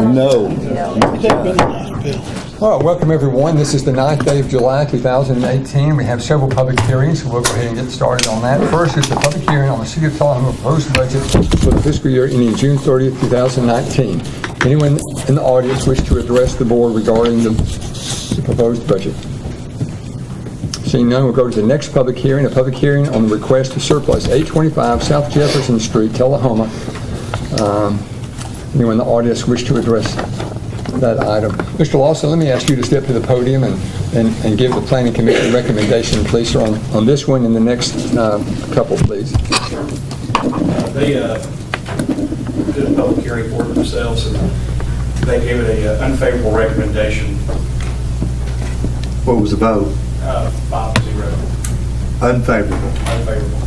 No. All right, welcome everyone. This is the 9th day of July 2018. We have several public hearings, so we'll go ahead and get started on that. First is the public hearing on the City of Tullahoma proposed budget for the fiscal year ending June 30th, 2019. Anyone in the audience wish to address the board regarding the proposed budget? Seeing none, we'll go to the next public hearing, a public hearing on the request to surplus 825 South Jefferson Street, Tullahoma. Anyone in the audience wish to address that item? Mr. Lawson, let me ask you to step to the podium and give the Planning Commission recommendation, please, sir, on this one and the next couple, please. They did a public hearing for it themselves, and they gave it an unfavorable recommendation. What was the vote? 5-0. Unfavorable. Unfavorable.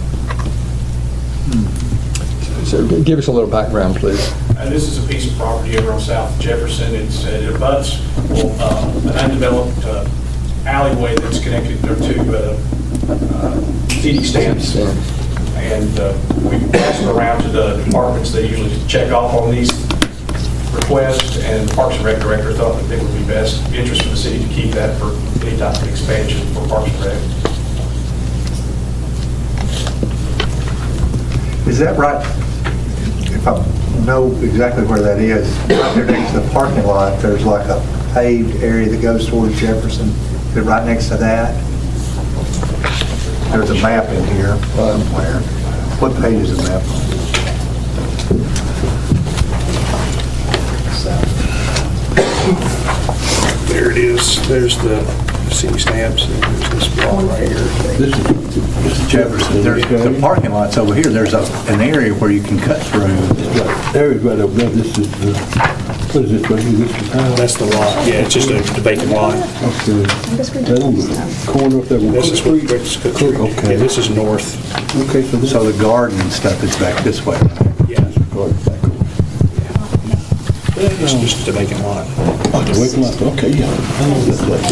So give us a little background, please. This is a piece of property over on South Jefferson. It abuts an undeveloped alleyway that's connected to TD stamps. And we passed it around to the departments. They usually check off on these requests, and the Parks and Rec director thought that it would be best interest for the city to keep that for any type of expansion for Parks and Rec. Is that right? If I know exactly where that is, right there next to the parking lot, there's like a paved area that goes towards Jefferson. Is it right next to that? There's a map in here somewhere. What page is the map on? There it is. There's the city stamps, and there's this block right here. This is Jefferson. There's the parking lot's over here. There's an area where you can cut through. Area's right over there. This is the, what is this right here? This is the house. That's the lot. Yeah, it's just a vacant lot. Okay. That on the corner up there. This is what Cook Street. Okay. Yeah, this is north. Okay, So the garden and stuff is back this way. Yeah. garden back over. It's just a vacant lot. Oh, the waiting lot. Okay, yeah. I know that place.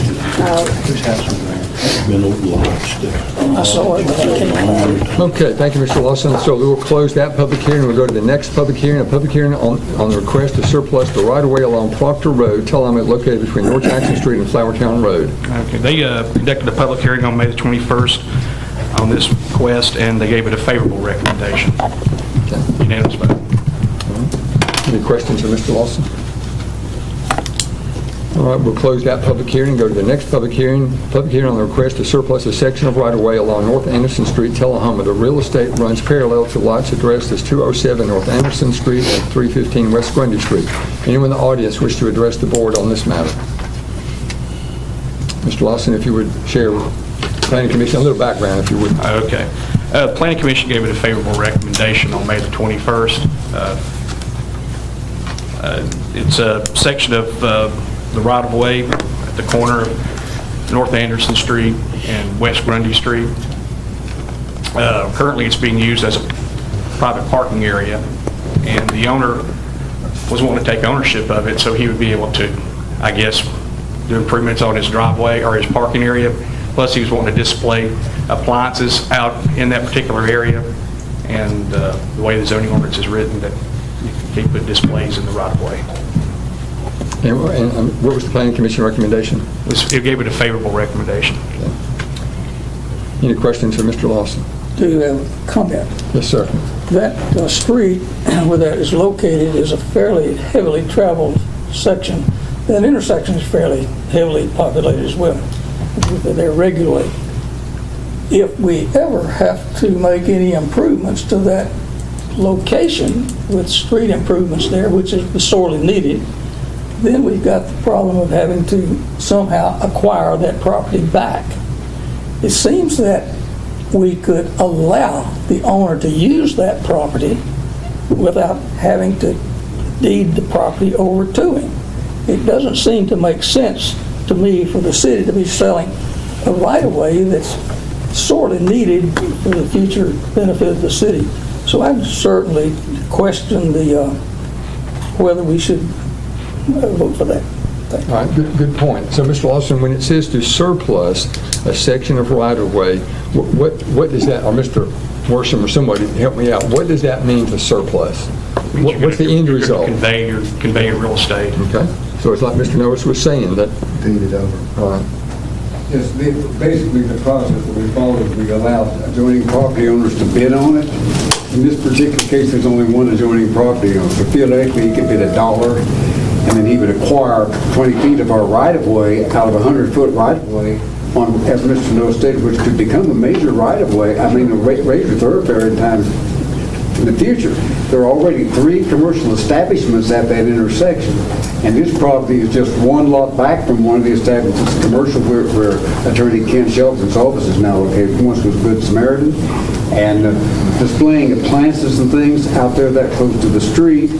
Whose house is there? It's been old lodge there. I saw it, but I can't. Okay, thank you, Mr. Lawson. So we will close that public hearing. We'll go to the next public hearing, a public hearing on the request to surplus the right-of-way along Proctor Road, Tullahoma, located between North Jackson Street and Flowertown Road. Okay, they conducted a public hearing on May the 21st on this request, and they gave it a favorable recommendation. Okay. Unanimous vote. Any questions for Mr. Lawson? All right, we'll close that public hearing and go to the next public hearing on the request to surplus a section of right-of-way along North Anderson Street, Tullahoma. The real estate runs parallel to lots addressed as 207 North Anderson Street and 315 West Grundy Street. Anyone in the audience wish to address the board on this matter? Mr. Lawson, if you would share with the Planning Commission a little background, if you would. Okay. The Planning Commission gave it a favorable recommendation on May the 21st. It's a section of the right-of-way at the corner of North Anderson Street and West Grundy Street. Currently, it's being used as a private parking area, and the owner was wanting to take ownership of it so he would be able to, I guess, do improvements on his driveway or his parking area. Plus, he was wanting to display appliances out in that particular area, and the way the zoning ordinance is written, that you can keep the displays in the right-of-way. And what was the Planning Commission recommendation? It gave it a favorable recommendation. Okay. Any questions for Mr. Lawson? Do you have a comment? Yes, sir. That street where that is located is a fairly heavily traveled section. That intersection is fairly heavily populated as well. They're regularly if we ever have to make any improvements to that location with street improvements there, which is sorely needed, then we've got the problem of having to somehow acquire that property back. It seems that we could allow the owner to use that property without having to deed the property over to him. It doesn't seem to make sense to me for the city to be selling a right-of-way that's sorely needed for the future benefit of the city. So I certainly question whether we should vote for that. Thank you. All right, good point. So, Mr. Lawson, when it says to surplus a section of right-of-way, what does that, or Mr. Worsham or somebody help me out, what does that mean to surplus? What's the end result? Convey your real estate. Okay, so it's like Mr. Norris was saying, that, Deed it over. all right. Yes, basically the process that we follow is we allow adjoining property owners to bid on it. In this particular case, there's only one adjoining property owner. So theoretically, he could bid $1, and then he would acquire 20 feet of our right-of-way out of a 100-foot right-of-way on, as Mr. Noah stated, which could become a major right-of-way, I mean, a major thoroughfare in times in the future. There are already 3 commercial establishments at that intersection, and this property is just one lot back from one of the establishments, commercial, where Attorney Ken Shelton's office is now located. Once was Good Samaritan, and displaying appliances and things out there that close to the street,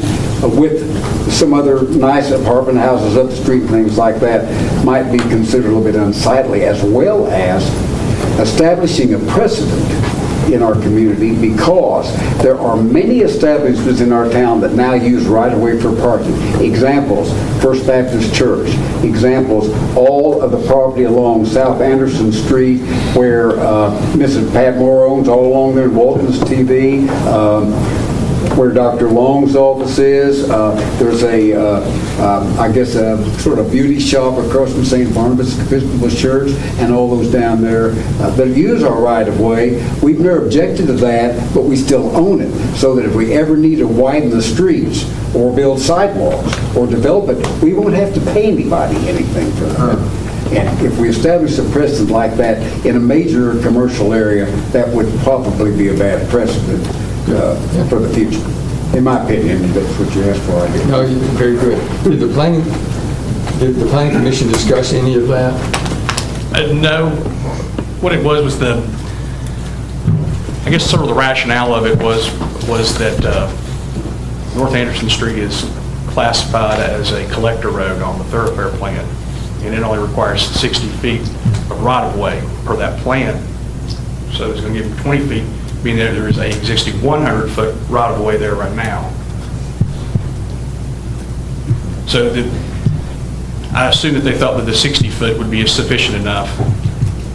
with some other nice apartment houses up the street and things like that, might be considered a little bit unsightly, as well as establishing a precedent in our community, because there are many establishments in our town that now use right-of-way for parking. Examples, First Baptist Church. Examples, all of the property along South Anderson Street where Mrs. Pat Moore owns, all along there in Walton's TV, where Dr. Long's office is. There's I guess a sort of beauty shop across from St. Barnabas Episcopal Church, and all those down there that use our right-of-way. We've never objected to that, but we still own it, so that if we ever need to widen the streets or build sidewalks or develop it, we won't have to pay anybody anything for that. And if we establish a precedent like that in a major commercial area, that would probably be a bad precedent for the future. In my opinion, that's what you asked for, I guess. No, very good. Did the planning commission discuss any of that? No. What it was I guess sort of the rationale of it was that North Anderson Street is classified as a collector road on the thoroughfare plan, and it only requires 60 feet of right-of-way per that plan. So it's going to give them 20 feet, being that there is an existing 100-foot right-of-way there right now. So I assume that they thought that the 60-foot would be sufficient enough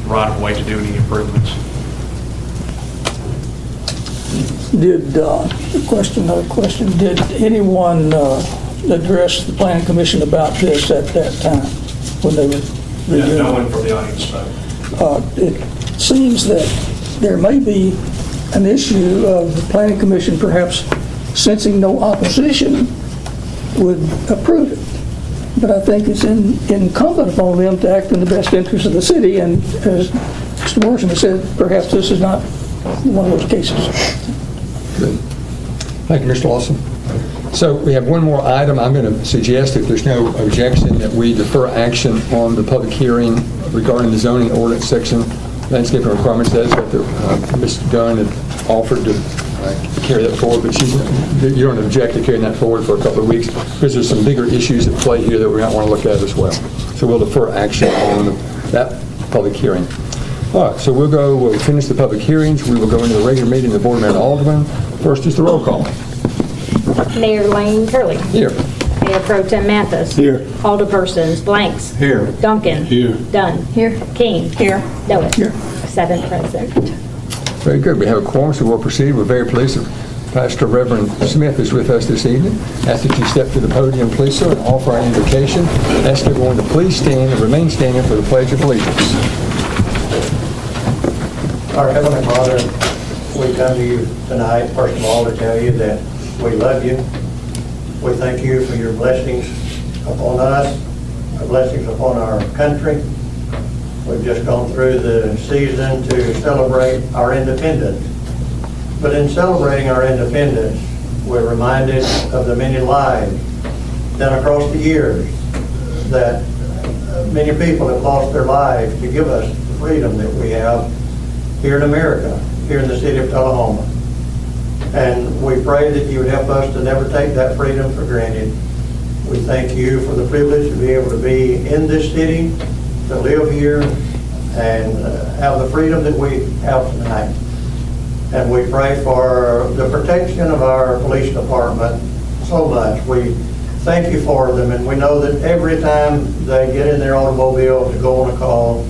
right-of-way to do any improvements. Another question, did anyone address the planning commission about this at that time when they were reviewing? No one from the audience spoke. It seems that there may be an issue of the planning commission perhaps sensing no opposition would approve it. But I think it's incumbent upon them to act in the best interest of the city, and as Mr. Morrison has said, perhaps this is not one of those cases. Good. Thank you, Mr. Lawson. So we have one more item. I'm going to suggest, if there's no objection, that we defer action on the public hearing regarding the zoning ordinance section landscaping requirements. That's what Ms. Dunn had offered to carry that forward, but you don't object to carrying that forward for a couple of weeks, because there's some bigger issues at play here that we might want to look at as well. So we'll defer action on that public hearing. All right, so we'll finish the public hearings. We will go into the regular meeting of the Board of Mayor and Aldermen. First is the roll call. Mayor Lane Curley. Here. Mayor Pro Tem Mathis. Here. Alderpersons Blanks. Here. Duncan. Here. Dunn. Here. King. Here. Noah. Here. 7 present. Very good. We have a quorum, so we'll proceed. We're very pleased that Pastor Reverend Smith is with us this evening. Ask that you step to the podium, please, sir, and offer our invocation. Ask everyone to please stand and remain standing for the Pledge of Allegiance. Our Heavenly Father, we come to you tonight, first of all, to tell you that we love you. We thank you for your blessings upon us, our blessings upon our country. We've just gone through the season to celebrate our independence. But in celebrating our independence, we're reminded of the many lives done across the years that many people have lost their lives to give us the freedom that we have here in America, here in the city of Tullahoma. And we pray that you would help us to never take that freedom for granted. We thank you for the privilege to be able to be in this city, to live here, and have the freedom that we have tonight. And we pray for the protection of our police department so much. We thank you for them, and we know that every time they get in their automobile to go on a call,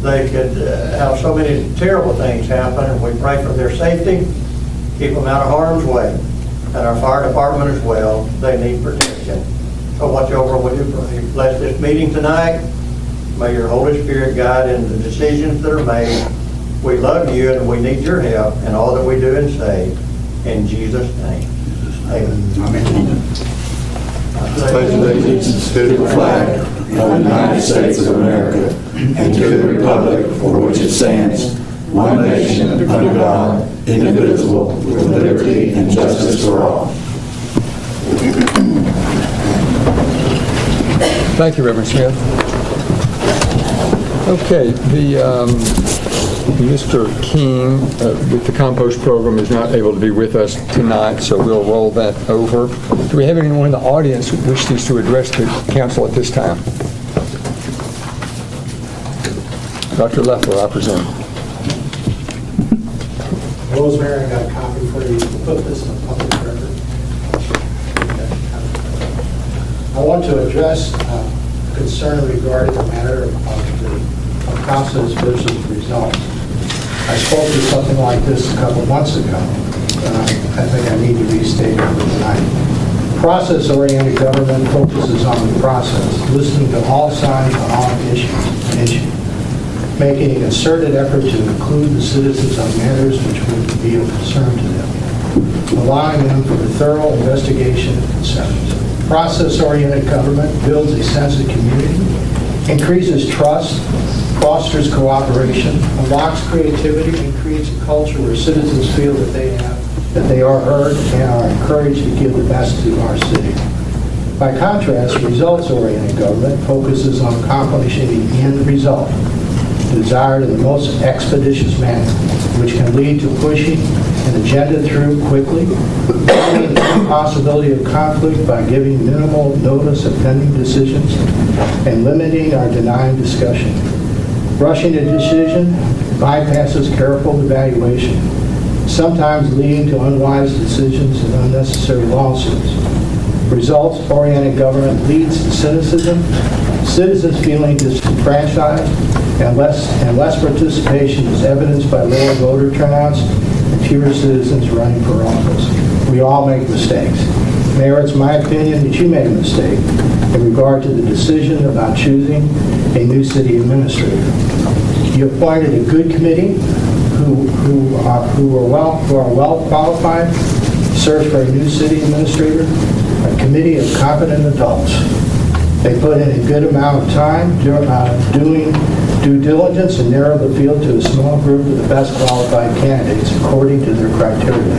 they could have so many terrible things happen, and we pray for their safety, keep them out of harm's way. And our fire department as well, they need protection. So watch over, would you pray? Bless this meeting tonight. May your Holy Spirit guide in the decisions that are made. We love you and we need your help in all that we do and say. In Jesus' name. Amen. Pledge allegiance to the flag of the United States of America and to the republic for which it stands, one nation under God, indivisible, with liberty and justice for all. Thank you, Reverend Smith. Okay, Mr. King with the compost program is not able to be with us tonight, so we'll roll that over. Do we have anyone in the audience who wishes to address the council at this time? Dr. Leffler, I presume. Rosemary, I got a copy for you. Put this in the public record. I want to address concern regarding the matter of the process versus results. I spoke to something like this a couple months ago, but I think I need to restate it tonight. Process-oriented government focuses on the process, listening to all sides on all issues, making a concerted effort to include the citizens on matters which would be of concern to them, allowing them for a thorough investigation and concerns. Process-oriented government builds a sense of community, increases trust, fosters cooperation, unlocks creativity, and creates a culture where citizens feel that they are heard and are encouraged to give the best to our city. By contrast, results-oriented government focuses on accomplishing the end result, desired in the most expeditious manner, which can lead to pushing an agenda through quickly, avoiding the possibility of conflict by giving minimal notice of pending decisions, and limiting or denying discussion. Rushing a decision bypasses careful evaluation, sometimes leading to unwise decisions and unnecessary lawsuits. Results-oriented government leads to cynicism, citizens feeling disenfranchised, and less participation is evidenced by lower voter turnouts and fewer citizens running for office. We all make mistakes. Mayor, it's my opinion that you made a mistake in regard to the decision about choosing a new city administrator. You appointed a good committee who are well qualified to search for a new city administrator, a committee of competent adults. They put in a good amount of time doing due diligence and narrowed the field to a small group of the best qualified candidates according to their criteria.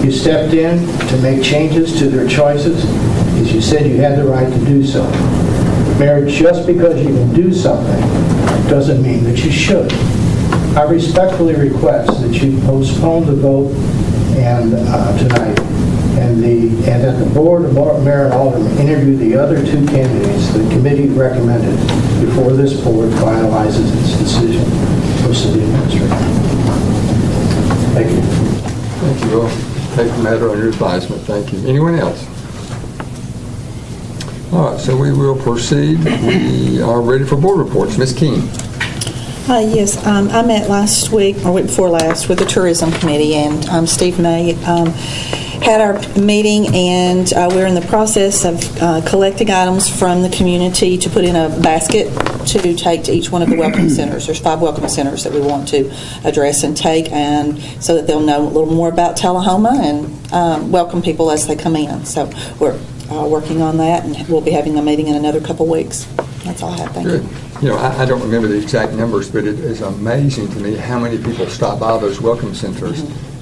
You stepped in to make changes to their choices because you said you had the right to do so. Mayor, just because you can do something doesn't mean that you should. I respectfully request that you postpone the vote tonight and that the board of mayor and aldermen interview the other two candidates the committee recommended before this board finalizes its decision for city administrator. Thank you. Thank you. We'll take the matter under advisement. Thank you. Anyone else? All right, so we will proceed. We are ready for board reports. Ms. King. Yes, I met last week, or week before last, with the Tourism Committee, and Steve May had our meeting, and we're in the process of collecting items from the community to put in a basket to take to each one of the welcome centers. There's 5 welcome centers that we want to address and take, and so that they'll know a little more about Tullahoma and welcome people as they come in. So we're working on that, and we'll be having a meeting in another couple weeks. That's all I have, thank Good. you. You know, I don't remember the exact numbers, but it is amazing to me how many people stop by those welcome centers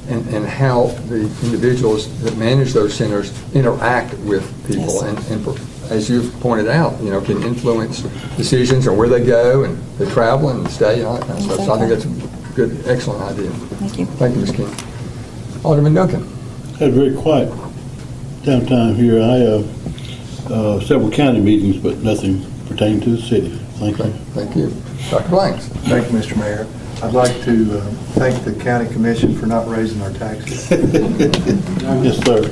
and how the individuals that manage those centers interact with people. Yes. And as you've pointed out, you know, can influence decisions on where they go and they travel and stay and all that kind of stuff. So I think that's a good, excellent idea. Thank you. Thank you, Ms. King. Alderman Duncan. Had a very quiet downtime here. I have several county meetings, but nothing pertaining to the city. Thank you. Thank you. Dr. Blanks. Thank you, Mr. Mayor. I'd like to thank the county commission for not raising our taxes. Yes, sir.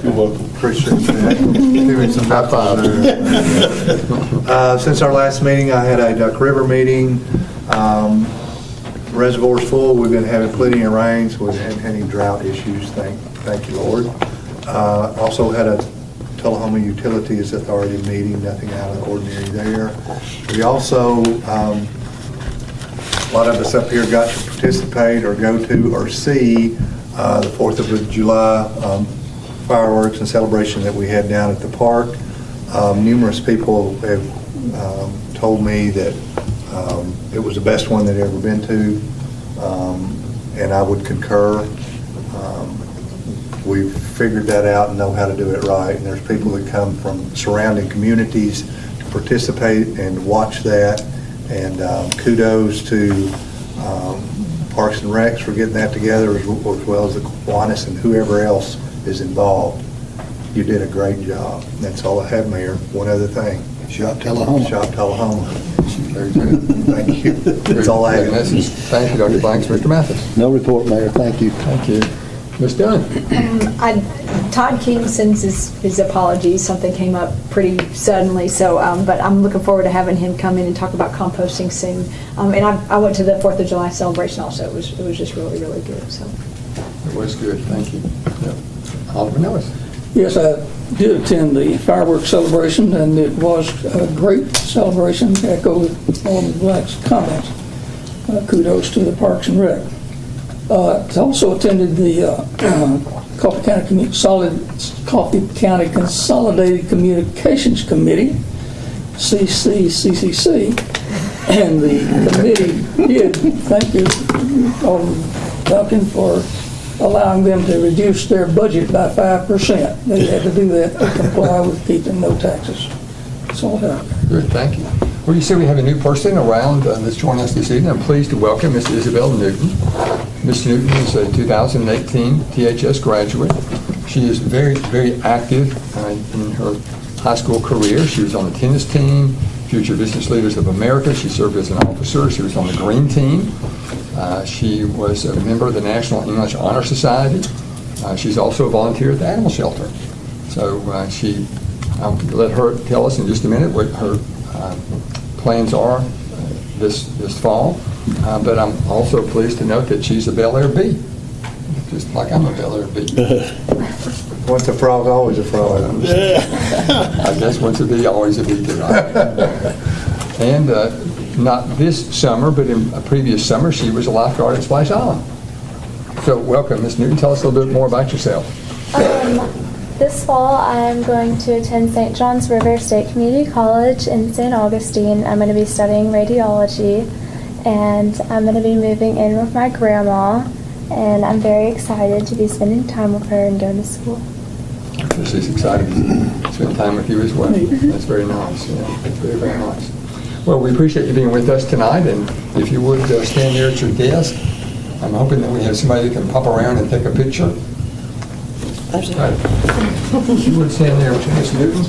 You're welcome. Appreciate that. Doing some high five there. Since our last meeting, I had a Duck River meeting. Reservoir's full. We've been having plenty of rain, so we haven't had any drought issues. Thank you, Lord. Also had a Tullahoma Utilities Authority meeting, nothing out of the ordinary there. We also, a lot of us up here got to participate or go to or see the 4th of July fireworks and celebration that we had down at the park. Numerous people have told me that it was the best one they'd ever been to, and I would concur. We've figured that out and know how to do it right, and there's people that come from surrounding communities to participate and watch that, and kudos to Parks and Recs for getting that together, as well as the Kiwanis and whoever else is involved. You did a great job. That's all I have, Mayor. One other thing. Shop Tullahoma. Shop Tullahoma. Very good. Thank you. That's all I have. Thank you, Dr. Blanks. Mr. Mathis. No report, Mayor. Thank you. Thank you. Ms. Dunn. Todd King sends his apologies. Something came up pretty suddenly, so but I'm looking forward to having him come in and talk about composting soon. And I went to the 4th of July celebration also. It was just really good. So It was good. Thank you. Yep. Alderman Ellis. Yes, I did attend the fireworks celebration, and it was a great celebration. Echo Alderman Black's comments. Kudos to the Parks and Rec. I also attended the Coffee County Consolidated Communications Committee, CCCC, and the committee did thank you, Alderman Duncan, for allowing them to reduce their budget by 5%. They had to do that to comply with keeping no taxes. That's all I have. Good, thank you. Well, you see we have a new person around that's joining us this evening. I'm pleased to welcome Ms. Isabel Newton. Ms. Newton is a 2018 THS graduate. She is very active in her high school career. She was on the tennis team, Future Business Leaders of America. She served as an officer. She was on the Green Team. She was a member of the National English Honor Society. She's also a volunteer at the animal shelter. So I'll let her tell us in just a minute what her plans are this fall. But I'm also pleased to note that she's a Bel Air Bee, just like I'm a Bel Air Bee. Once a frog, always a frog. I guess once a bee, always a bee tonight. And not this summer, but in a previous summer, she was a lifeguard at Splash Island. So welcome, Ms. Newton. Tell us a little bit more about yourself. This fall, I'm going to attend St. John's River State Community College in St. Augustine. I'm going to be studying radiology, and I'm going to be moving in with my grandma, and I'm very excited to be spending time with her and going to school. She's excited to spend time with you as well. That's very nice. Yeah, that's very nice. Well, we appreciate you being with us tonight, and if you would stand there at your desk, I'm hoping that we have somebody that can pop around and take a picture. Right. You would stand there with Ms. Newton.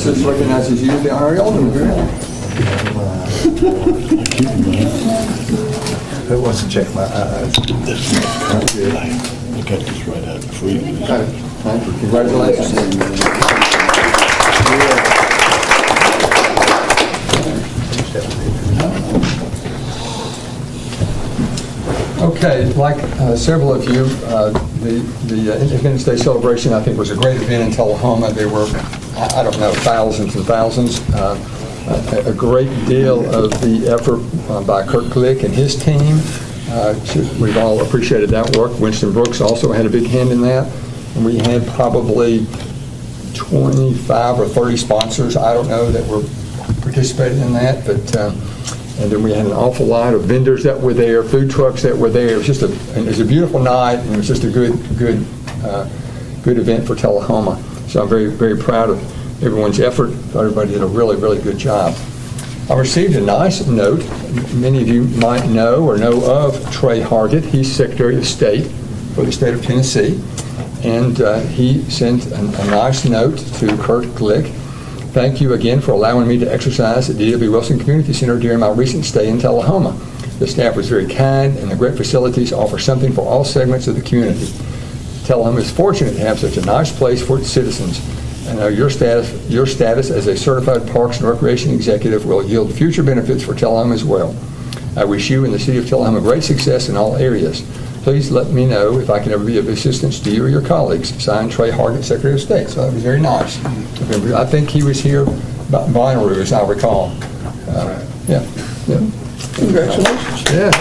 This recognizes you, the honorary alderman. Who wants to check my eyes? I got this right out before you. Thank you. Congratulations. Okay, like several of you, the Independence Day celebration, I think, was a great event in Tullahoma. There were, I don't know, thousands and thousands. A great deal of the effort by Kirk Glick and his team We've all appreciated that work. Winston Brooks also had a big hand in that. And we had probably 25 or 30 sponsors, I don't know, that were participating in that. But and then we had an awful lot of vendors that were there, food trucks that were there. It was just a beautiful night, and it was just a good event for Tullahoma. So I'm very, very proud of everyone's effort. Everybody did a really, really good job. I received a nice note. Many of you might know or know of Trey Hargett. He's Secretary of State for the state of Tennessee. And he sent a nice note to Kurt Glick. Thank you again for allowing me to exercise at D.W. Wilson Community Center during my recent stay in Tullahoma. The staff was very kind, and the great facilities offer something for all segments of the community. Tullahoma is fortunate to have such a nice place for its citizens. I know your status as a certified Parks and Recreation executive will yield future benefits for Tullahoma as well. I wish you and the city of Tullahoma great success in all areas. Please let me know if I can ever be of assistance to you or your colleagues. Signed, Trey Hargett, Secretary of State. So that was very nice. I think he was here about Bonnaroo, as I recall. Yeah. Congratulations. Yeah.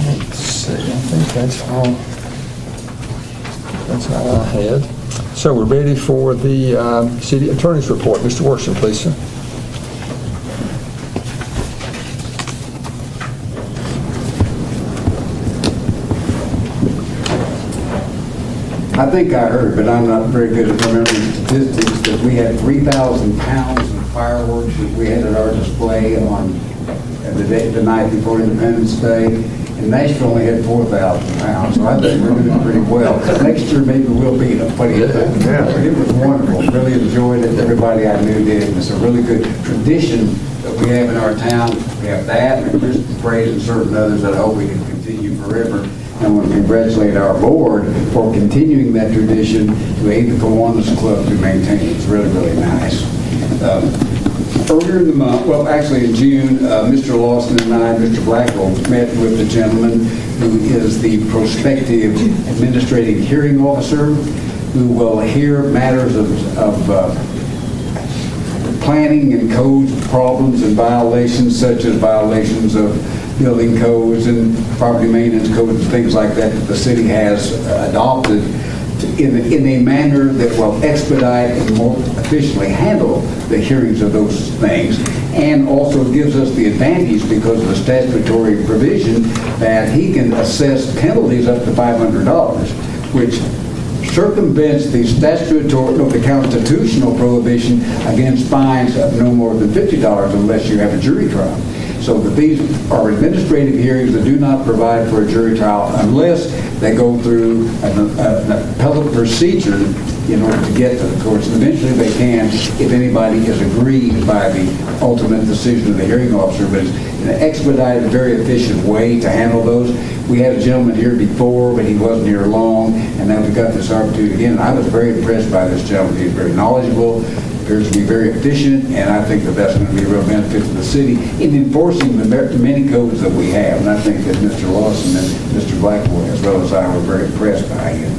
Let's see. I think that's all. That's all I had. So we're ready for the city attorney's report. Mr. Worsham, please, sir. I think I heard, but I'm not very good at remembering statistics, that we had 3,000 pounds of fireworks that we had at our display on the night before Independence Day. And Nashville only had 4,000 pounds, so I think we're doing pretty well. Next year, maybe we'll be plenty of that. It was wonderful. Really enjoyed it. Everybody I knew did. It's a really good tradition that we have in our town. We have that, and Christmas parades, and certain others that I hope we can continue forever. I want to congratulate our board for continuing that tradition to aid the Kiwanis Club to maintain it. It's really, really nice. Earlier in the month, well, actually in June, Mr. Lawson and I, Mr. Blackwell, met with the gentleman who is the prospective administrative hearing officer, who will hear matters of planning and code problems and violations, such as violations of building codes and property maintenance codes and things like that the city has adopted in a manner that will expedite and more efficiently handle the hearings of those things, and also gives us the advantage because of the statutory provision that he can assess penalties up to $500, which circumvents the the constitutional prohibition against fines of no more than $50 unless you have a jury trial. So that these are administrative hearings that do not provide for a jury trial unless they go through an appellate procedure in order to get to the courts. And eventually they can if anybody is aggrieved by the ultimate decision of the hearing officer. But it's an expedited, very efficient way to handle those. We had a gentleman here before, but he wasn't here long, and now we've got this opportunity again. I was very impressed by this gentleman. He's very knowledgeable, appears to be very efficient, and I think that that's going to be a real benefit to the city in enforcing the many codes that we have. And I think that Mr. Lawson and Mr. Blackwell, as well as I, were very impressed by him.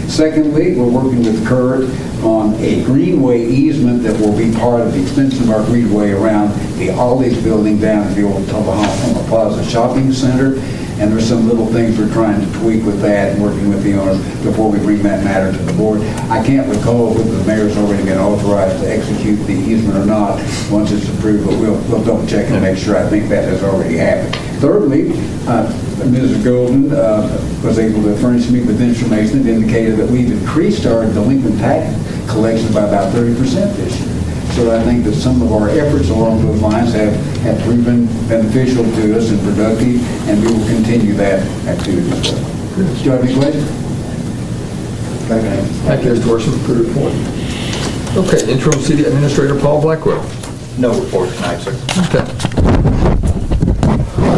Secondly, we're working with Kurt on a Greenway easement that will be part of the extension of our Greenway around the Ollie's building down at the old Tullahoma Plaza Shopping Center. And there's some little things we're trying to tweak with that and working with the owners before we bring that matter to the board. I can't recall whether the mayor's already been authorized to execute the easement or not once it's approved, but we'll double check and make sure. I think that has already happened. Thirdly, Mrs. Golden was able to furnish me with information that indicated that we've increased our delinquent tax collection by about 30% this year. So I think that some of our efforts along those lines have proven beneficial to us and productive, and we will continue that activity as well. Do you have any questions? Thank you, Mr. Worsham, for the report. Okay, Interim City Administrator Paul Blackwell. No report tonight, sir. Okay.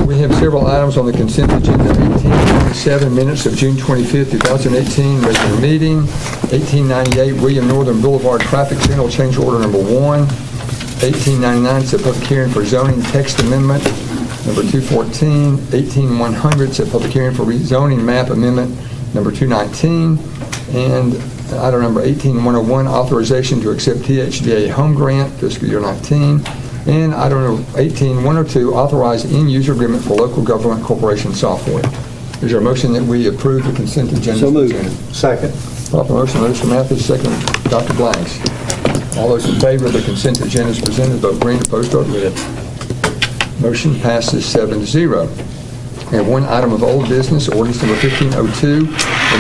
We have several items on the consent agenda. 1897 minutes of June 25th, 2018, regular meeting. 1898 William Northern Boulevard traffic signal change order number 1. 1899 is a public hearing for zoning text amendment number 214. 18100 is a public hearing for rezoning map amendment number 219. And item number 18101, authorization to accept THDA home grant fiscal year 19. And item number 18-102, authorize end-user agreement for local government corporation software. Is there a motion that we approve the consent agenda? So moved. Second. Proper motion by Mr. Mathis, second Dr. Blanks. All those in favor of the consent agenda as presented, vote green, opposed, vote red. Motion passes 7-0. We have one item of old business, ordinance number 1502, an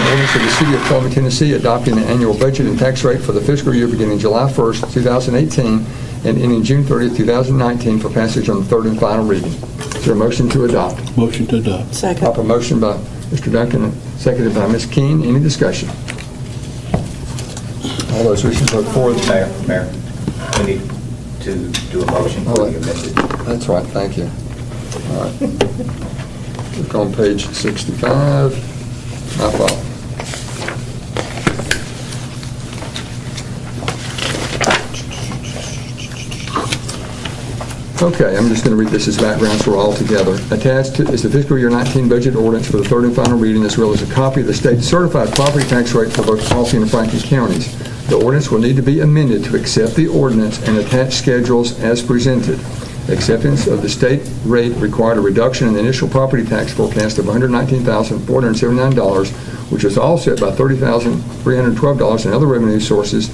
ordinance of the City of Tullahoma, Tennessee, adopting the annual budget and tax rate for the fiscal year beginning July 1st, 2018, and ending June 30th, 2019, for passage on the third and final reading. Is there a motion to adopt? Motion to adopt. Second. Proper motion by Mr. Duncan, and seconded by Ms. Keene. Any discussion? All those wishing to vote for the Mayor, we need to do a motion for the amended. That's right, thank you. All right. Look on page 65. My fault. Okay, I'm just going to read this as background so we're all together. Attached is the fiscal year 19 budget ordinance for the third and final reading, as well as a copy of the state certified property tax rate for both Coffee and Franklin counties. The ordinance will need to be amended to accept the ordinance and attach schedules as presented. Acceptance of the state rate required a reduction in the initial property tax forecast of $119,479, which was offset by $30,312 in other revenue sources,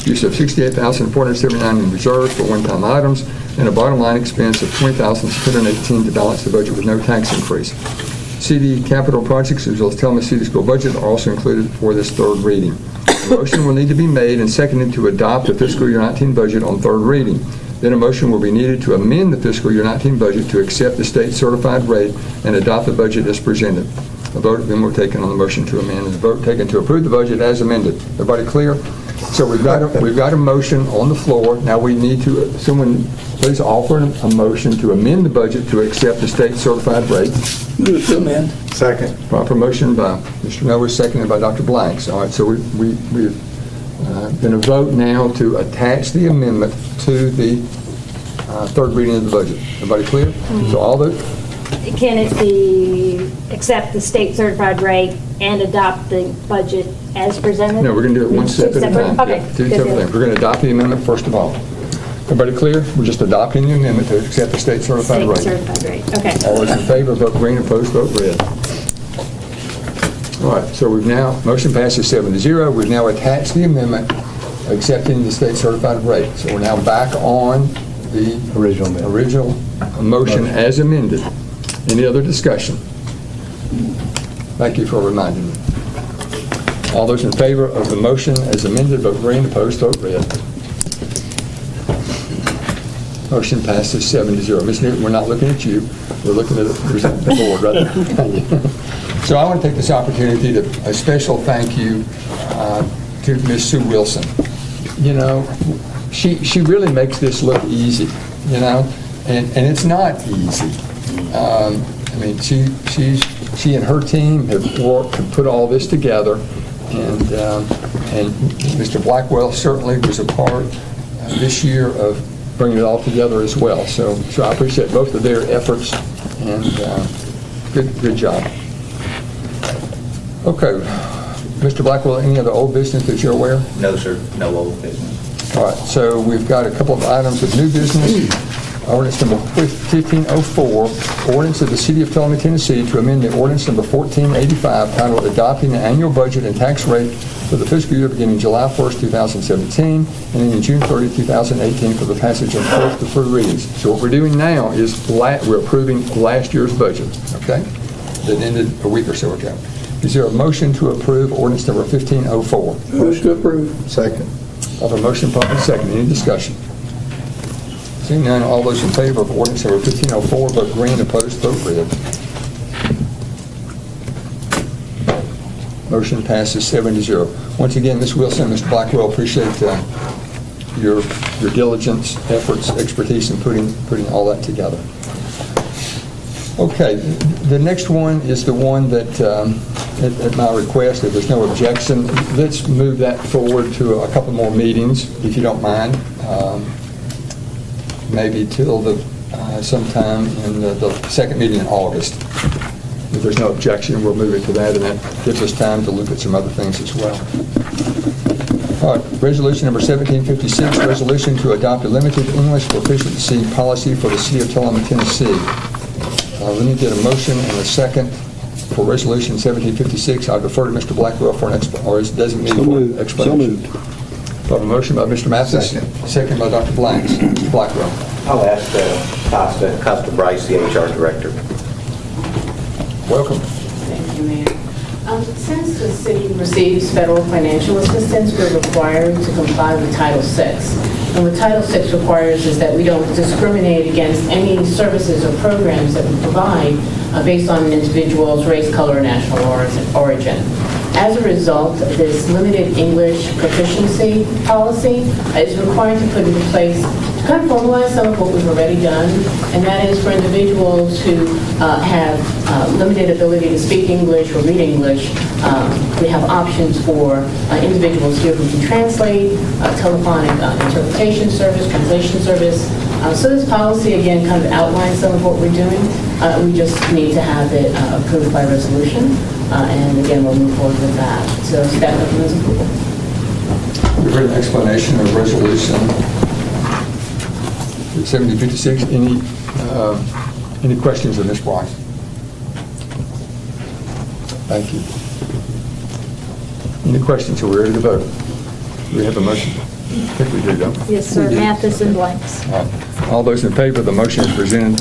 use of $68,479 in reserves for one-time items, and a bottom line expense of $20,618 to balance the budget with no tax increase. CD capital projects, as well as Tullahoma City School budget, are also included for this third reading. A motion will need to be made and seconded to adopt the fiscal year 19 budget on third reading. Then a motion will be needed to amend the fiscal year 19 budget to accept the state certified rate and adopt the budget as presented. A vote then will be taken on the motion to amend, and a vote taken to approve the budget as amended. Everybody clear? So we've got a motion on the floor. Now we need to, someone please offer a motion to amend the budget to accept the state certified rate. Move to amend. Second. Proper motion by Mr. Noah, seconded by Dr. Blanks. All right, so we've going to vote now to attach the amendment to the third reading of the budget. Everybody clear? Mm-hmm. So all the... Can it be, accept the state certified rate and adopt the budget as presented? No, we're going to do it one step at a time. Okay. Yeah, two separate things. We're going to adopt the amendment first of all. Everybody clear? We're just adopting the amendment to accept the state certified rate. State certified rate, okay. All those in favor, vote green. Opposed, vote red. All right, so we've now, motion passes 7-0. We've now attached the amendment accepting the state certified rate. So we're now back on the original motion as amended. Any other discussion? Thank you for reminding me. All those in favor of the motion as amended, vote green. Opposed, vote red. Motion passes 7-0. Ms. Newton, we're not looking at you. We're looking at the board, right? So I want to take this opportunity to a special thank you to Ms. Sue Wilson. You know, she really makes this look easy, you know, and it's not easy. I mean, she and her team have worked to put all this together, and Mr. Blackwell certainly was a part this year of bringing it all together as well. So I appreciate both of their efforts, and good job. Okay, Mr. Blackwell, any other old business that you're aware of? No, sir, no old business. All right, so we've got a couple of items of new business. Ordinance number 1504, ordinance of the City of Tullahoma, Tennessee, to amend the ordinance number 1485 titled Adopting the Annual Budget and Tax Rate for the fiscal year beginning July 1st, 2017, and ending June 30th, 2018, for the passage of first to third readings. So what we're doing now is we're approving last year's budget, okay, that ended a week or so ago. Is there a motion to approve ordinance number 1504? Motion to approve. Second. I have a motion properly second. Any discussion? Seeing none, all those in favor of ordinance number 1504, vote green. Opposed, vote red. Motion passes 7-0. Once again, Ms. Wilson and Mr. Blackwell, appreciate your diligence, efforts, expertise in putting all that together. Okay, the next one is the one that, at my request, if there's no objection, let's move that forward to a couple more meetings, if you don't mind. Maybe till sometime in the second meeting in August. If there's no objection, we'll move it to that, and that gives us time to look at some other things as well. All right, resolution number 1756, resolution to adopt a limited English proficiency policy for the city of Tullahoma, Tennessee. Let me get a motion and a second for resolution 1756. I'll defer to Mr. Blackwell for an or his designated for an explanation. So moved. A motion by Mr. Mathis, second by Dr. Blanks. Mr. Blackwell. I'll ask Costa Bryce, the HR director. Welcome. Thank you, Mayor. Since the city receives federal financial assistance, we're required to comply with Title VI. And what Title VI requires is that we don't discriminate against any services or programs that we provide based on an individual's race, color, or national origin. As a result, this limited English proficiency policy is required to put into place to kind of formalize some of what we've already done, and that is for individuals who have limited ability to speak English or read English. We have options for individuals here who can translate, telephonic interpretation service, translation service. So this policy, again, kind of outlines some of what we're doing. We just need to have it approved by resolution, and again, we'll move forward with that. So staff recommends approval. We've heard an explanation of resolution 1756. Any questions of Ms. Bryce? Thank you. Any questions? Are we ready to vote? Do we have a motion? I think we do, don't we? Yes, sir. Mathis and Blanks. All those in favor of the motion as presented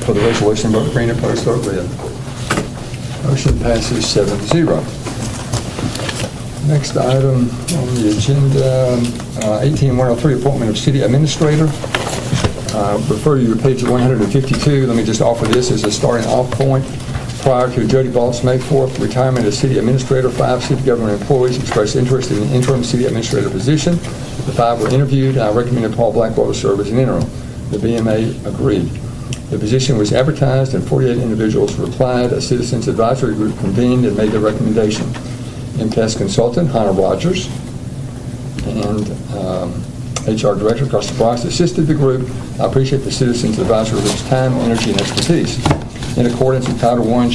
for the resolution, vote green. Opposed, vote red. Motion passes 7-0. Next item on the agenda, 18103, appointment of city administrator. Refer you to page 152. Let me just offer this as a starting off point. Prior to Jody Balt's May 4th retirement as city administrator, 5 city government employees expressed interest in the interim city administrator position. The 5 were interviewed, and I recommended Paul Blackwell to serve as an interim. The BMA agreed. The position was advertised, and 48 individuals replied. A citizens advisory group convened and made their recommendation. MTS consultant Hannah Rogers and HR director Costa Bryce assisted the group. I appreciate the citizens advisory group's time, energy, and expertise. In accordance with Title I,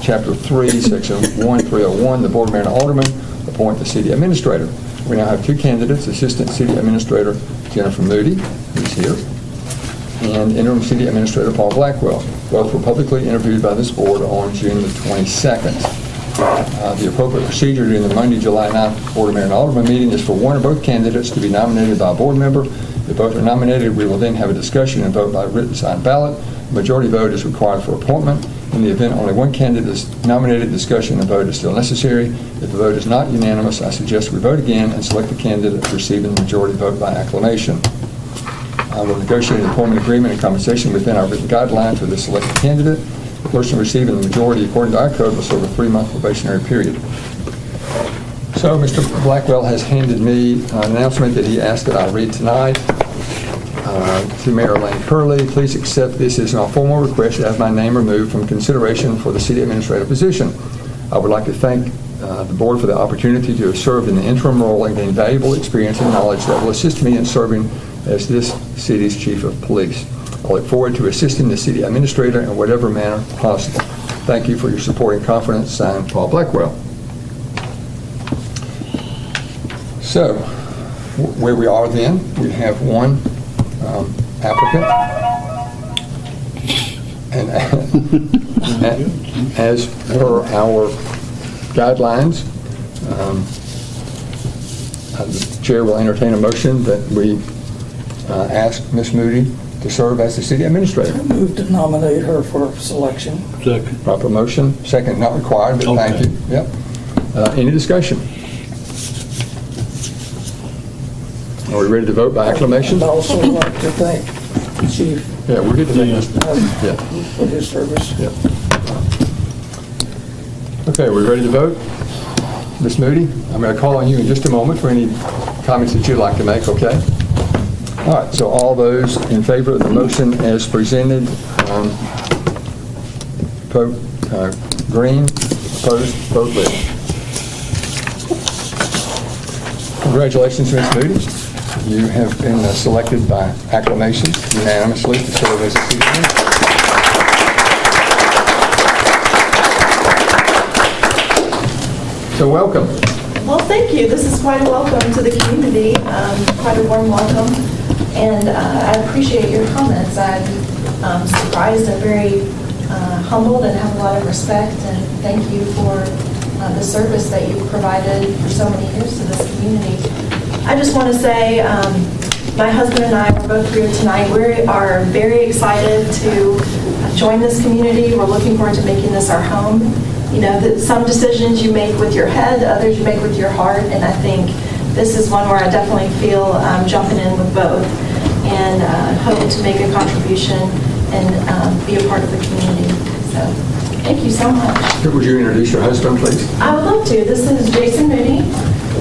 Chapter 3, Section 1301, the Board, Mayor, and Aldermen appoint the city administrator. We now have 2 candidates, Assistant City Administrator Jennifer Moody, who's here, and Interim City Administrator Paul Blackwell. Both were publicly interviewed by this board on June the 22nd. The appropriate procedure during the Monday, July 9th Board of Mayor and Alderman meeting is for one or both candidates to be nominated by a board member. If both are nominated, we will then have a discussion and vote by written signed ballot. A majority vote is required for appointment. In the event only one candidate is nominated, discussion and vote is still necessary. If the vote is not unanimous, I suggest we vote again and select the candidate receiving the majority vote by acclamation. I will negotiate an appointment agreement and compensation within our written guidelines for the selected candidate. The person receiving the majority, according to our code, will serve a 3-month probationary period. So Mr. Blackwell has handed me an announcement that he asked that I read tonight. To Mayor Lane Curley, please accept this as a formal request to have my name removed from consideration for the city administrator position. I would like to thank the board for the opportunity to have served in the interim role and gain valuable experience and knowledge that will assist me in serving as this city's chief of police. I look forward to assisting the city administrator in whatever manner possible. Thank you for your support and confidence. Signed, Paul Blackwell. So, where we are then, we have one applicant, and as per our guidelines, the chair will entertain a motion that we ask Ms. Moody to serve as the city administrator. I move to nominate her for selection. Second. Proper motion. Second, not required, but Okay. thank you. Yep. Any discussion? Are we ready to vote by acclamation? I'd also like to thank the chief. Yeah, we're good to thank Yeah. Yeah. For his service. Yep. Okay, we're ready to vote? Ms. Moody, I'm going to call on you in just a moment for any comments that you'd like to make, okay? All right, so all those in favor of the motion as presented, vote green, opposed, vote red. Congratulations, Ms. Moody. You have been selected by acclamation unanimously to serve as a city administrator. So welcome. Well, thank you. This is quite a welcome to the community, quite a warm welcome, and I appreciate your comments. I'm surprised and very humbled and have a lot of respect, and thank you for the service that you've provided for so many years to this community. I just want to say, my husband and I are both here tonight. We are very excited to join this community. We're looking forward to making this our home. You know, some decisions you make with your head, others you make with your heart, and I think this is one where I definitely feel jumping in with both, and hope to make a contribution and be a part of the community. So, thank you so much. Would you introduce your husband, please? I would love to. This is Jason Mooney.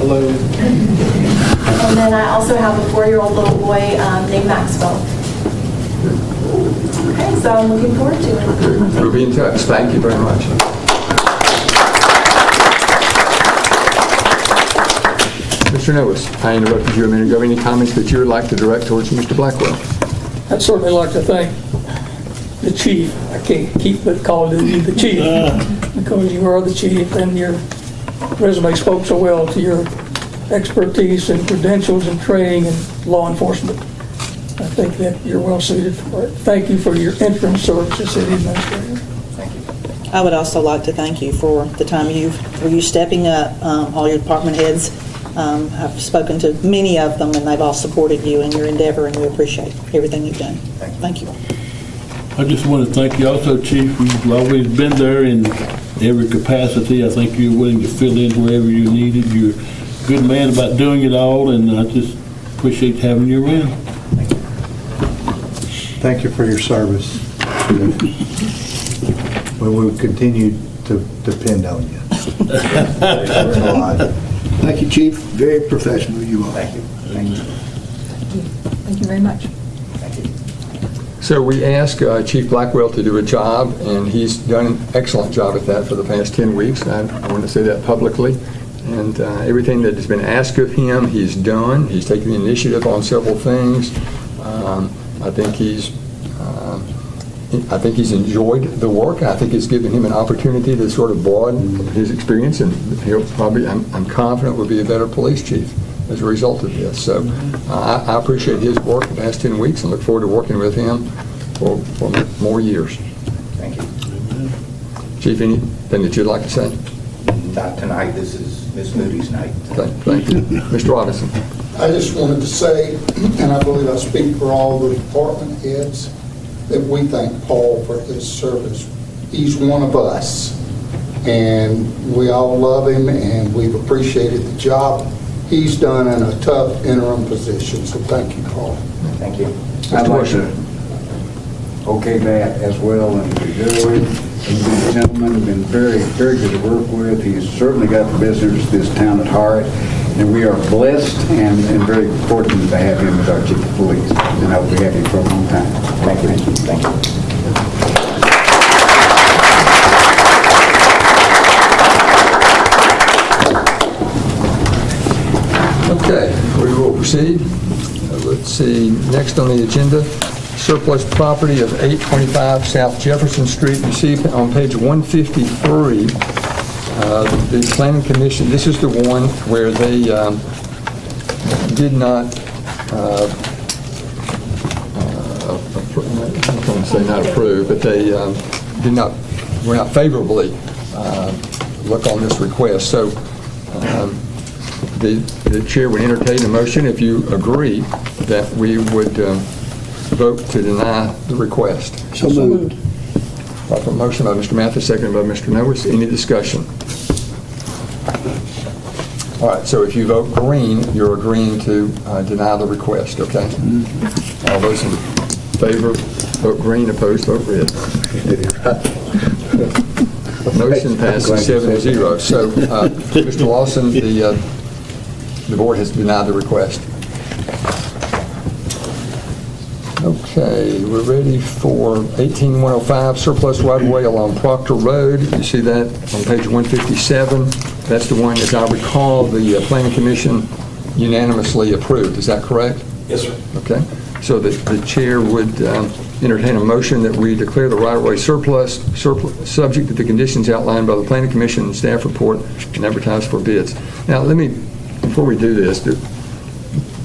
Hello. And then I also have a 4-year-old little boy named Maxwell. Okay, so I'm looking forward to it. We'll be in touch. Thank you very much. Mr. Noes, I interrupted you a minute ago. Any comments that you would like to direct towards Mr. Blackwell? I'd certainly like to thank the chief. I can't keep but calling you the chief because you are the chief, and your resume spoke so well to your expertise and credentials and training in law enforcement. I think that you're well suited for it. Thank you for your interim service as city administrator. Thank you. I would also like to thank you for the time for you stepping up. All your department heads, I've spoken to many of them, and they've all supported you in your endeavor, and we appreciate everything you've done. Thank you. I just want to thank you also, Chief. You've always been there in every capacity. I think you're willing to fill in wherever you're needed. You're a good man about doing it all, and I just appreciate having you around. Thank you for your service. We will continue to depend on you. That's all I do. Thank you, Chief. Very professional you are. Thank you. Thank you. Thank you very much. So we asked Chief Blackwell to do a job, and he's done an excellent job at that for the past 10 weeks. I want to say that publicly. And everything that has been asked of him, he's done. He's taken the initiative on several things. I think he's enjoyed the work. I think it's given him an opportunity to sort of broaden his experience, and he'll probably, I'm confident, will be a better police chief as a result of this. So I appreciate his work the past 10 weeks and look forward to working with him for more years. Thank you. Chief, anything that you'd like to say? Not tonight. This is Ms. Moody's night. Thank you. Mr. Robinson. I just wanted to say, and I believe I speak for all the department heads, that we thank Paul for his service. He's one of us, and we all love him, and we've appreciated the job he's done in a tough interim position. So thank you, Paul. Thank you. I'd like to okay that as well, and Joey, and gentlemen, been very, very good to work with. He's certainly got the best interest of this town at heart, and we are blessed and very fortunate to have him as our chief of police, and I hope we have him for a long time. Thank you. Thank you. Okay, we will proceed. Let's see, next on the agenda, surplus property of 825 South Jefferson Street. You see on page 153, the Planning Commission, this is the one where they did not, I'm not going to say not approve, but they were not favorably look on this request. So the chair would entertain a motion, if you agree, that we would vote to deny the request. So moved. Proper motion by Mr. Mathis, seconded by Mr. Noes. Any discussion? All right, so if you vote green, you're agreeing to deny the request, okay? All those in favor, vote green. Opposed, vote red. Motion passes 7-0. So, Mr. Lawson, the board has denied the request. Okay, we're ready for 18105 surplus right-of-way along Proctor Road. You see that on page 157. That's the one, as I recall, the Planning Commission unanimously approved. Is that correct? Yes, sir. Okay. So the chair would entertain a motion that we declare the right-of-way surplus, subject to the conditions outlined by the Planning Commission and staff report, and advertise for bids. Now, before we do this,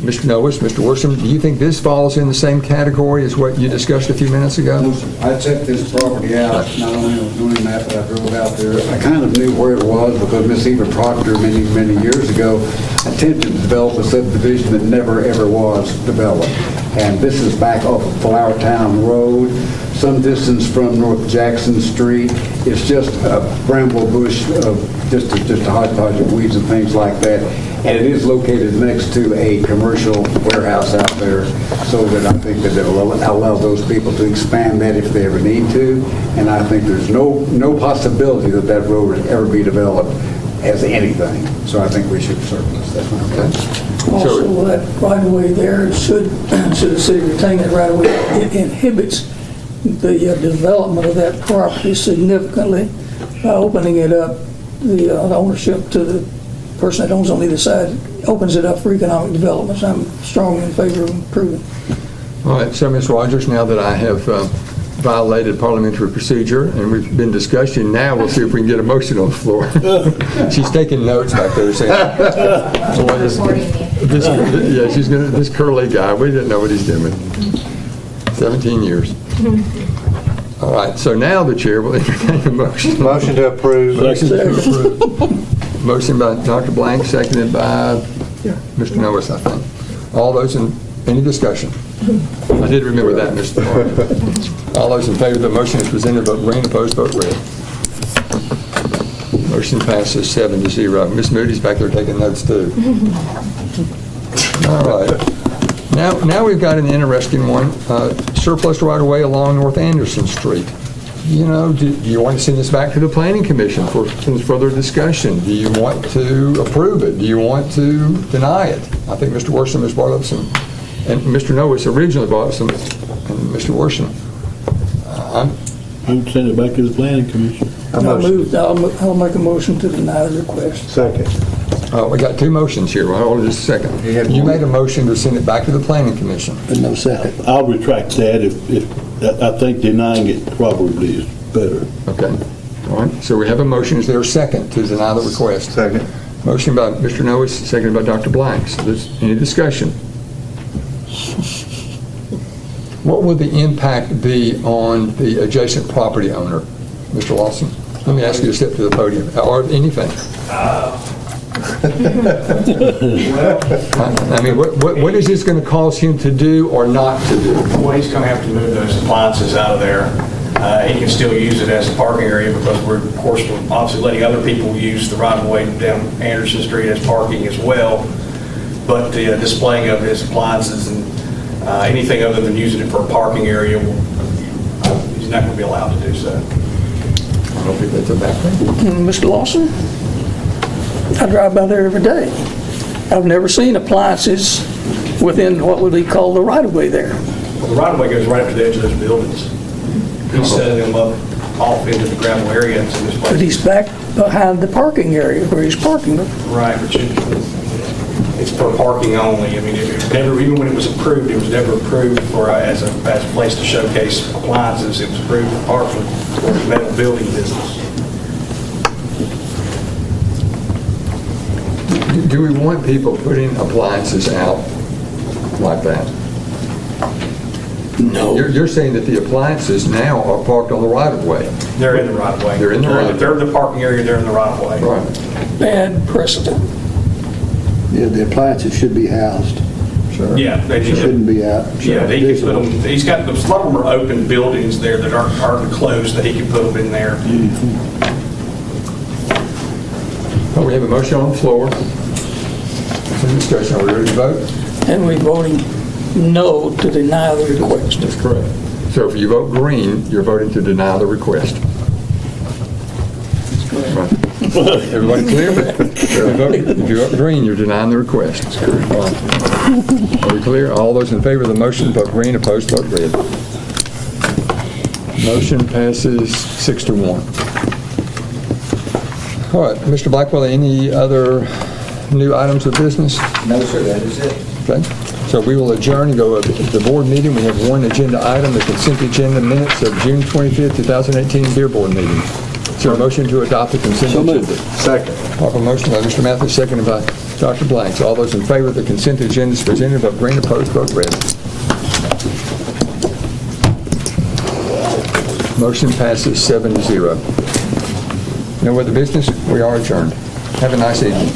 Mr. Noes, Mr. Worsham, do you think this falls in the same category as what you discussed a few minutes ago? No, sir. I checked this property out, not only was doing that, but I drove out there. I kind of knew where it was because Miss Eva Proctor, many, many years ago, attempted to develop a subdivision that never, ever was developed. And this is back off of Flowertown Road, some distance from North Jackson Street. It's just a bramble bush of just a hodgepodge of weeds and things like that. And it is located next to a commercial warehouse out there, so that I think that it will allow those people to expand that if they ever need to. And I think there's no possibility that that road would ever be developed as anything. So I think we should surplus that. Okay. Also, that right-of-way there, should the city retain that right-of-way, it inhibits the development of that property significantly by opening it up, the ownership to the person that owns on either side, opens it up for economic development. So I'm strongly in favor of improving. All right, so Ms. Rogers, now that I have violated parliamentary procedure and we've been discussing, now we'll see if we can get a motion on the floor. She's taking notes back there saying, this curly guy, we didn't know what he's doing. 17 years. All right, so now the chair will entertain a motion. Motion to approve. Motion to approve. Motion by Dr. Blank, seconded by Mr. Noes, I think. All those any discussion? I did remember that, Mr. Martin. All those in favor of the motion as presented, vote green. Opposed, vote red. Motion passes 7-0. Miss Moody's back there taking notes too. All right. Now we've got an interesting one. Surplus right-of-way along North Anderson Street. You know, do you want to send this back to the Planning Commission for some further discussion? Do you want to approve it? Do you want to deny it? I think Mr. Worsham has brought up some, and Mr. Noes originally brought up some, and Mr. Worsham. I would send it back to the Planning Commission. I'll make a motion to deny the request. Second. We got two motions here. Well, hold on just a second. You made a motion to send it back to the Planning Commission. But no second. I'll retract that if I think denying it probably is better. Okay. All right. So we have a motion. Is there a second to deny the request? Second. Motion by Mr. Noes, seconded by Dr. Blank. So there's any discussion? What will the impact be on the adjacent property owner, Mr. Lawson? Let me ask you to step to the podium, or anything. I mean, what is this going to cause him to do or not to do? Well, he's going to have to move those appliances out of there. He can still use it as a parking area because we're obviously letting other people use the right-of-way down Anderson Street as parking as well. But the displaying of his appliances and anything other than using it for a parking area, he's not going to be allowed to do so. I don't think that's a bad thing. Mr. Lawson, I drive by there every day. I've never seen appliances within what would be called the right-of-way there. Well, the right-of-way goes right up to the edge of those buildings. He's setting them up off into the gravel area. But he's back behind the parking area where he's parking. Right, but it's for parking only. I mean, it never, even when it was approved, it was never approved for as a place to showcase appliances. It was approved for parking for the metal building business. Do we want people putting appliances out like that? No. You're saying that the appliances now are parked on the right-of-way. They're in the right-of-way. They're in the right-of-way. They're in the parking area, they're in the right-of-way. Right. Bad precedent. Yeah, the appliances should be housed. Sure. Yeah. They shouldn't be out. Yeah, he can put them, he's got, a lot of them are open buildings there that aren't closed, that he can put them in there. Well, we have a motion on the floor. Some discussion. Are we ready to vote? And we're voting no to deny the request. That's correct. So if you vote green, you're voting to deny the request. That's correct. Right. Everybody clear? If you vote green, you're denying the request. That's correct. Right. Are we clear? All those in favor of the motion, vote green. Opposed, vote red. Motion passes 6-1. All right, Mr. Blackwell, any other new items of business? No, sir, that is it. Okay, so we will adjourn and go to the board meeting. We have one agenda item, the consent agenda minutes of June 25th, 2018 Beer Board meeting. Is there a motion to adopt the consent agenda? Second. Proper motion by Mr. Mathis, seconded by Dr. Blanks. All those in favor of the consent agenda is presented, vote green, opposed, vote red. Motion passes 7-0. No other business? We are adjourned. Have a nice evening.